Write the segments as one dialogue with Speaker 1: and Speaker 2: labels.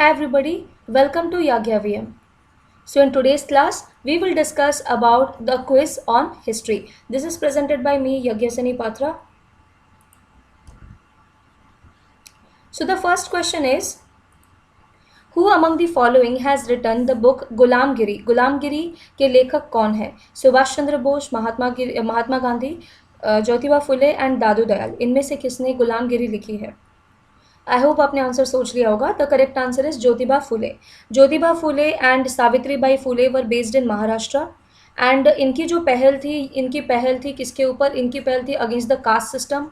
Speaker 1: Hi everybody, welcome to Yagya VM. So in today's class, we will discuss about the quiz on history. This is presented by me, Yagyasani Patra. So the first question is, who among the following has written the book गुलामगिरी? गुलामगिरी के लेखक कौन है? Subhash Chandra Bose, Mahatma Gandhi, Jyotiba Phule and दादू दयाल. इनमें से किसने गुलामगिरी लिखी है? आई hope आपने आंसर सोच लिया होगा. The correct answer is Jyotiba Phule. Jyotiba Phule and Savitri by Phule were based in Maharashtra. And इनकी पहल थी किसके ऊपर? इनकी पहल थी अगेंस्ट द कास्ट सिस्टम.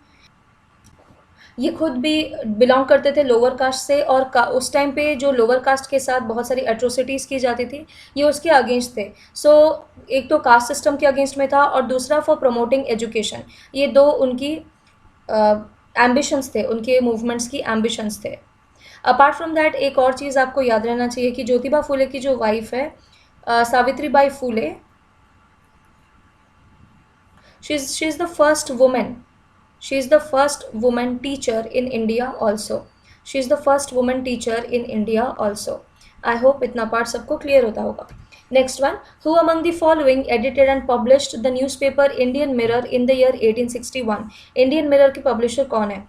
Speaker 1: ये खुद भी बिलोंग करते थे लोअर कास्ट से, और उस टाइम पे जो लोअर कास्ट के साथ बहुत सारी एट्रोसिटीज़ की जाती थी, ये उसके अगेंस्ट थे. सो एक तो कास्ट सिस्टम के अगेंस्ट में था, और दूसरा फॉर प्रमोटिंग एजुकेशन. ये दो उनकी एम्बिशंस थे, उनके मूवमेंट्स की एम्बिशंस थे. अपार्ट फ्रॉम दैट एक और चीज़ आपको याद रहना चाहिए कि ज्योतिबा फुले की जो वाइफ है Savitri by Phule, she is the first women. She is the first woman teacher in India also. She is the first woman teacher in India also. I hope इतना पार्ट सबको क्लियर होता होगा. Next one, who among the following edited and published the newspaper Indian Mirror in the year 1861? Indian Mirror के publisher कौन है?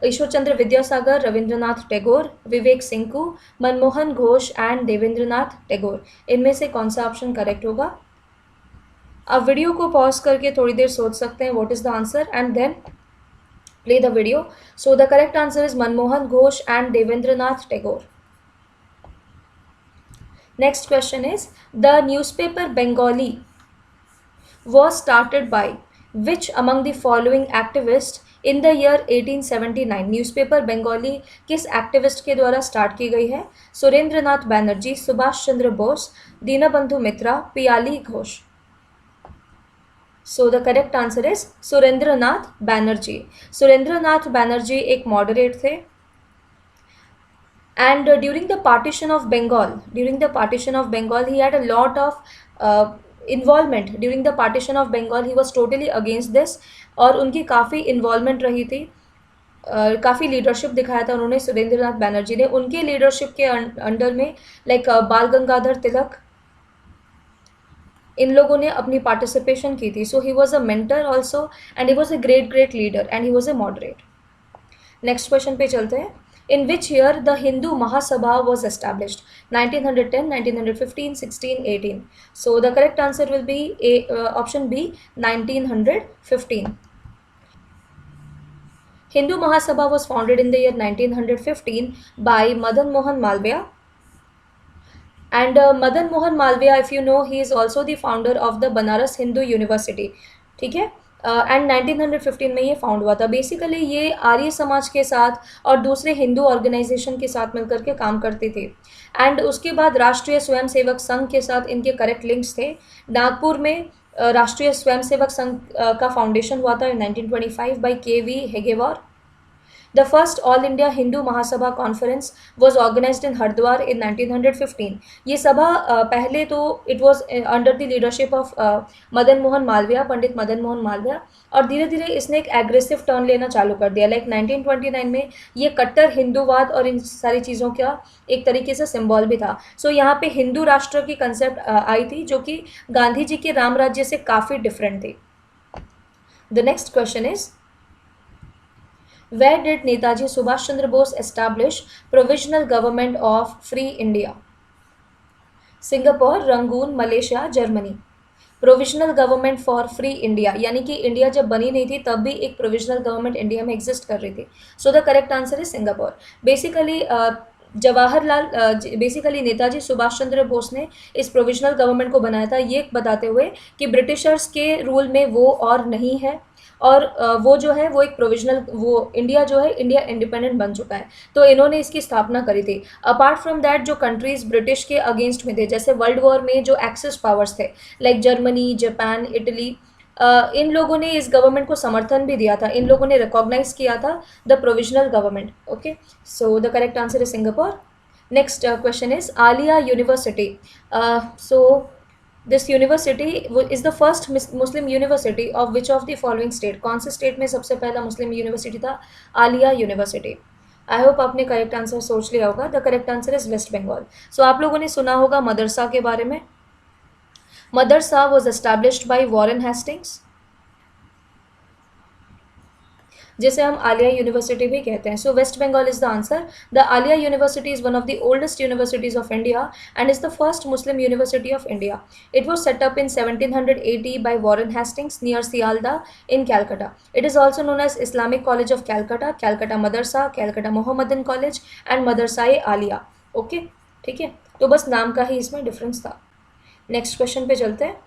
Speaker 1: ईश्वर चंद्र विद्यासागर, रविंद्रनाथ टैगोर, विवेक Sinku, Manmohan Ghosh and Debendranath Tagore. इनमें से कौन सा ऑप्शन करेक्ट होगा? आप वीडियो को पॉज करके थोड़ी देर सोच सकते हैं what is the answer and then play the video. So the correct answer is Manmohan Ghosh and Devendranath Tagore. Next question is, the newspaper Bengali was started by which among the following activists in the year 1879? Newspaper Bengali किस activist के द्वारा start की गई है? सुरेंद्रनाथ बैनर्जी, सुभाष चंद्र बोस, दीनबंधु मित्रा, Piyali Ghosh. So the correct answer is Surendranath Banerjee. Surendranath Banerjee एक moderate थे. And during the partition of Bengal, he had a lot of involvement. During the partition of Bengal, he was totally against this. और उनकी काफ़ी इन्वॉल्वमेंट रही थी, काफ़ी लीडरशिप दिखाया था उन्होंने, सुरेंद्रनाथ बैनर्जी ने. उनके लीडरशिप के अंडर में लाइक बाल गंगाधर तिलक, इन लोगों ने अपनी पार्टिसिपेशन की थी. So he was a mentor also and he was a great leader and he was a moderate. Next question पे चलते हैं. In which year the Hindu Mahasabha was established? 1910, 1915, 16, 18. So the correct answer will be option B, 1915. Hindu Mahasabha was founded in the year 1915 by Madan Mohan Malviya. And Madan Mohan Malviya, if you know, he is also the founder of the Banaras Hindu University. ठीक है. And 1915 में ये found हुआ था. Basically ये आर्य समाज के साथ और दूसरे हिंदू ऑर्गेनाइजेशन के साथ मिलकर के काम करती थी. एंड उसके बाद राष्ट्रीय स्वयंसेवक संघ के साथ इनके करेक्ट लिंक्स थे. नागपुर में राष्ट्रीय स्वयंसेवक संघ का फाउंडेशन हुआ था इन 1925 बाय के.वी. हेगेवार. The first All India Hindu Mahasabha Conference was organized in Hardwar in 1915. ये सभा पहले तो it was under the leadership of Madan Mohan Malviya, Pandit Madan Mohan Malviya, और धीरे धीरे इसने एक एग्रेसिव टर्न लेना चालू कर दिया. लाइक 1929 में ये कट्टर हिंदूवाद और इन सारी चीज़ों का एक तरीके से सिंबल भी था. सो यहाँ पे हिंदू राष्ट्र की कंसेप्ट आई थी जो कि गांधी जी के राम राज्य से काफ़ी डिफरेंट थी. The next question is, where did Netaji Subhash Chandra Bose establish provisional government of free India? Singapore, Rangoon, Malaysia, Germany. Provisional government for free India, यानी कि इंडिया जब बनी नहीं थी तब भी एक प्रोविजनल गवर्नमेंट इंडिया में एग्जिस्ट कर रही थी. So the correct answer is Singapore. Basically Netaji Subhash Chandra Bose ने इस प्रोविजनल गवर्नमेंट को बनाया था, ये बताते हुए कि ब्रिटिशर्स के रूल में वो और नहीं है, और वो जो है वो एक प्रोविजनल, वो इंडिया जो है इंडिया इंडिपेंडेंट बन चुका है. तो इन्होंने इसकी स्थापना करी थी. अपार्ट फ्रॉम दैट जो कंट्रीज ब्रिटिश के अगेंस्ट में थे, जैसे वर्ल्ड वॉर में जो एक्सेस पावर्स थे लाइक जर्मनी, जापान, इटली, इन लोगों ने इस गवर्नमेंट को समर्थन भी दिया था. इन लोगों ने रिकॉग्नाइज किया था the provisional government. Okay, so the correct answer is Singapore. Next question is Aliah university. So this university is the first Muslim university of which of the following state? कौन से स्टेट में सबसे पहला मुस्लिम यूनिवर्सिटी था? Aliah university. I hope आपने correct answer सोच लिया होगा. The correct answer is West Bengal. So आप लोगों ने सुना होगा मदरसा के बारे में. मदरसा was established by Warren Hastings, जिसे हम आलिया यूनिवर्सिटी भी कहते हैं. So West Bengal is the answer. The Aliah university is one of the oldest universities of India and is the first Muslim university of India. It was set up in 1780 by Warren Hastings near Sialda in Calcutta. It is also known as Islamic College of Calcutta, Calcutta Madrasa, Calcutta Mohammedan College and Madrasa-e Alia. Okay, ठीक है. तो बस नाम का ही इसमें difference था. Next question पे चलते हैं.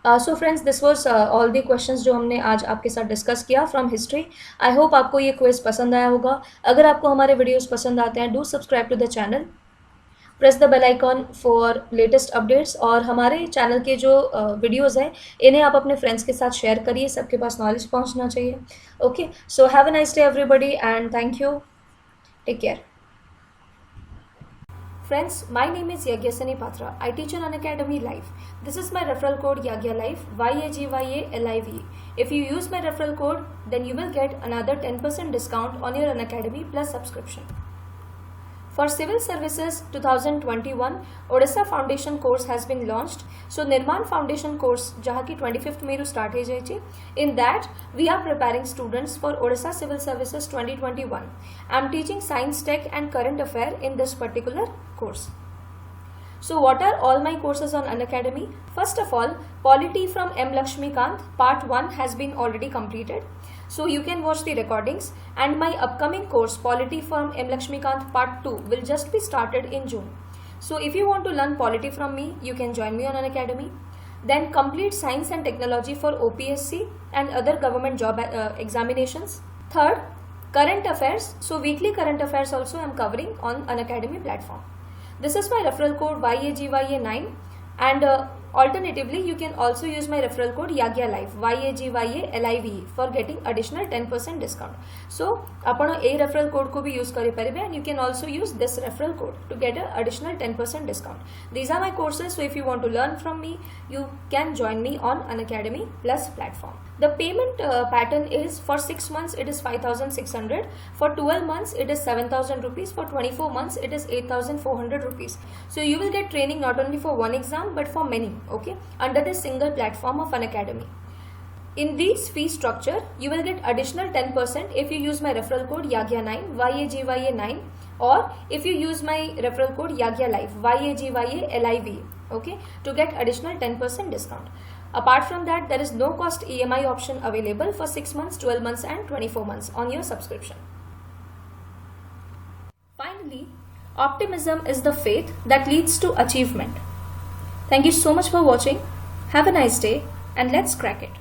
Speaker 1: So friends, this was all the questions जो हमने आज आपके साथ डिस्कस किया फ्रॉम हिस्ट्री. आई होप आपको ये क्विज पसंद आया होगा. अगर आपको हमारे वीडियोस पसंद आते हैं, do subscribe to the channel, press the bell icon for latest updates. और हमारे चैनल के जो वीडियोस हैं इन्हें आप अपने फ्रेंड्स के साथ शेयर करिए. सबके पास नॉलेज पहुंचना चाहिए. Okay, so have a nice day everybody and thank you. Take care. Friends, my name is Yagyasani Patra. I teach on Unacademy Live. This is my referral code YAGYALIVE, YAGYALIVE. If you use my referral code, then you will get another 10% discount on your Unacademy Plus subscription. For Civil Services 2021, Odisha Foundation course has been launched. So Nirman Foundation course, जहाँ की 25th में start है जाइए. In that, we are preparing students for Odisha Civil Services 2021. I am teaching Science, Tech and Current Affair in this particular course. So what are all my courses on Unacademy? First of all, Polity from M. Lakshmikant Part 1 has been already completed. So you can watch the recordings, and my upcoming course Polity from M. Lakshmikant Part 2 will just be started in June. So if you want to learn polity from me, you can join me on Unacademy. Then complete Science and Technology for OPSC and other government job examinations. Third, Current Affairs. So weekly current affairs also I am covering on Unacademy platform. This is my referral code YAGYA9, and alternatively you can also use my referral code YAGYALIVE, YAGYALIVE for getting additional 10% discount. So आपण ए referral code को भी use करे परिबे, and you can also use this referral code to get an additional 10% discount. These are my courses, so if you want to learn from me, you can join me on Unacademy Plus platform. The payment pattern is for 6 months it is 5,600, for 12 months it is 7,000 rupees, for 24 months it is 8,400 rupees. So you will get training not only for one exam but for many, okay, under this single platform of Unacademy. In this fee structure, you will get additional 10% if you use my referral code YAGYA9, YAGYA9, or if you use my referral code YAGYALIVE, YAGYALIVE, okay, to get additional 10% discount. Apart from that, there is no cost EMI option available for 6 months, 12 months and 24 months on your subscription. Finally, optimism is the faith that leads to achievement. Thank you so much for watching. Have a nice day and let's crack it.